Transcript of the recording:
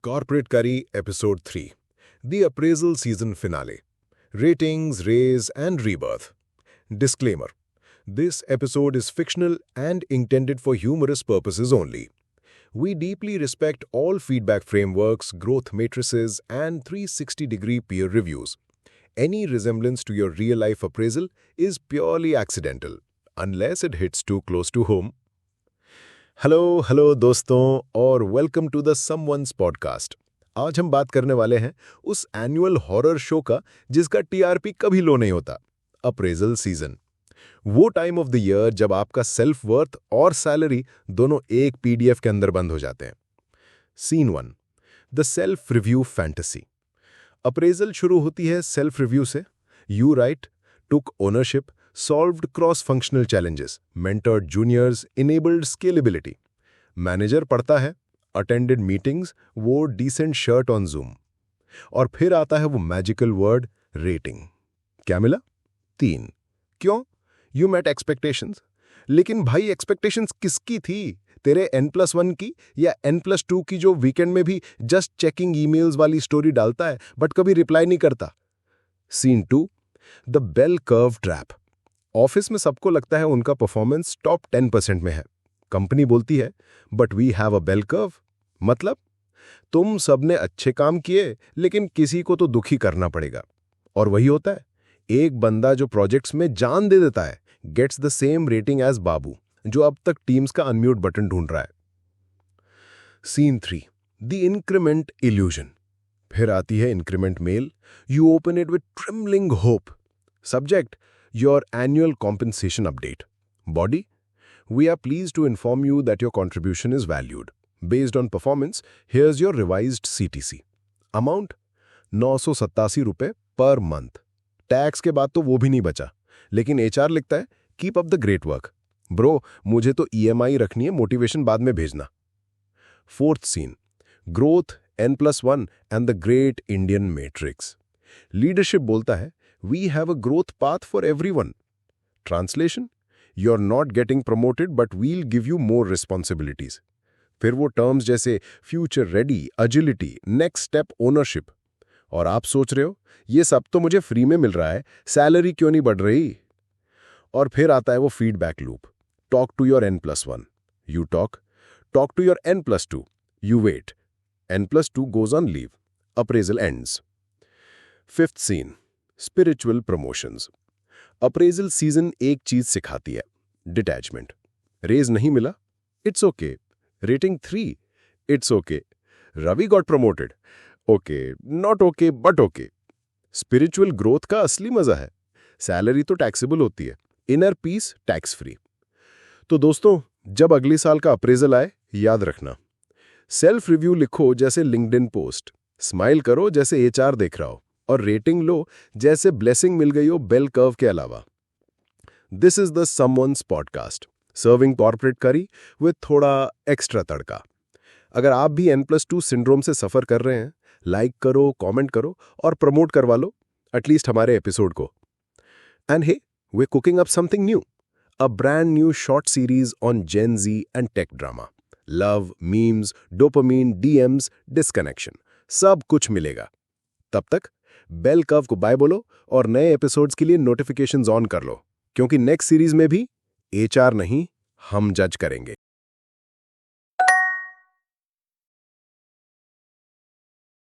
Corporate Curry Episode 3 The Appraisal Season Finale Ratings, Raise, and Rebirth. Disclaimer: This episode is fictional and intended for humorous purposes only. We deeply respect all feedback frameworks, growth matrices, and 360-degree peer reviews. Any resemblance to your real-life appraisal is purely accidental, unless it hits too close to home. Hello दोस्तों और welcome to the someone's podcast. आज हम बात करने वाले हैं उस annual horror show का जिसका टीआरपी कभी लो नहीं होता, अप्रेजल सीजन। वो टाइम ऑफ द ईयर जब आपका सेल्फ वर्थ और सैलरी दोनों एक पीडीएफ के अंदर बंद हो जाते हैं। Scene 1, the self review fantasy. Appraisal शुरू होती है सेल्फ रिव्यू से। You write, took ownership, solved cross-functional challenges, mentored juniors, enabled scalability. Manager पढ़ता है, attended meetings, wore decent shirt on Zoom. और फिर आता है वो मैजिकल वर्ड रेटिंग। क्या मिला? 3। क्यों? You met expectations। लेकिन भाई एक्सपेक्टेशंस किसकी थी? तेरे N+1 की या N+2 की जो वीकेंड में भी जस्ट चेकिंग ईमेल्स वाली स्टोरी डालता है बट कभी रिप्लाई नहीं करता। Scene 2, the bell curve trap. Office में सबको लगता है उनका परफॉर्मेंस टॉप 10% में है। कंपनी बोलती है but we have a bell curve. मतलब तुम सबने अच्छे काम किए लेकिन किसी को तो दुखी करना पड़ेगा। और वही होता है, एक बंदा जो प्रोजेक्ट्स में जान दे देता है gets the same rating as babu, जो अब तक टीम्स का अनम्यूट बटन ढूंढ रहा है। Scene 3, the increment illusion. फिर आती है increment mail. You open it with trembling hope. Subject: your annual compensation update. Body: we are pleased to inform you that your contribution is valued. Based on performance, here's your revised CTC. Amount: 987 रुपए per month. Tax के बाद तो वो भी नहीं बचा, लेकिन HR लिखता है keep up the great work. Bro, मुझे तो EMI रखनी है, मोटिवेशन बाद में भेजना। 4th scene, growth, N+1 and the great Indian matrix. Leadership बोलता है we have a growth path for everyone. Translation: you're not getting promoted but we'll give you more responsibilities. फिर वो टर्म्स जैसे future ready, agility, next step, ownership. और आप सोच रहे हो ये सब तो मुझे फ्री में मिल रहा है, सैलरी क्यों नहीं बढ़ रही? और फिर आता है वो feedback loop. Talk to your N+1, you talk to your N+2, you wait, N+2 goes on leave, appraisal ends. 5th सीन, स्पिरिचुअल प्रमोशंस। अप्रेजल सीजन एक चीज सिखाती है, डिटैचमेंट। रेज नहीं मिला, it's okay. Rating 3, it's okay. Ravi got promoted, okay, not okay but okay. Spiritual growth का असली मजा है। सैलरी तो टैक्सेबल होती है, इनर पीस टैक्स फ्री। तो दोस्तों, जब अगले साल का अप्रेजल आए, याद रखना, सेल्फ रिव्यू लिखो जैसे लिंक्डइन पोस्ट, स्माइल करो जैसे एचआर देख रहा हो, और रेटिंग लो जैसे ब्लेसिंग मिल गई हो बेल कर्व के अलावा। This is the someone's podcast, serving corporate करी विद थोड़ा एक्स्ट्रा तड़का। अगर आप भी N+2 सिंड्रोम से सफर कर रहे हैं, लाइक करो, कमेंट करो और प्रमोट करवा लो एटलीस्ट हमारे एपिसोड को। And hey, we cooking up something new, a brand new short series on Gen Z and tech drama. Love, memes, dopamine, DMs, disconnection, सब कुछ मिलेगा। तब तक बेल कर्व को बाय बोलो और नए एपिसोड्स के लिए नोटिफिकेशंस ऑन कर लो, क्योंकि नेक्स्ट सीरीज में भी HR नहीं, हम जज करेंगे।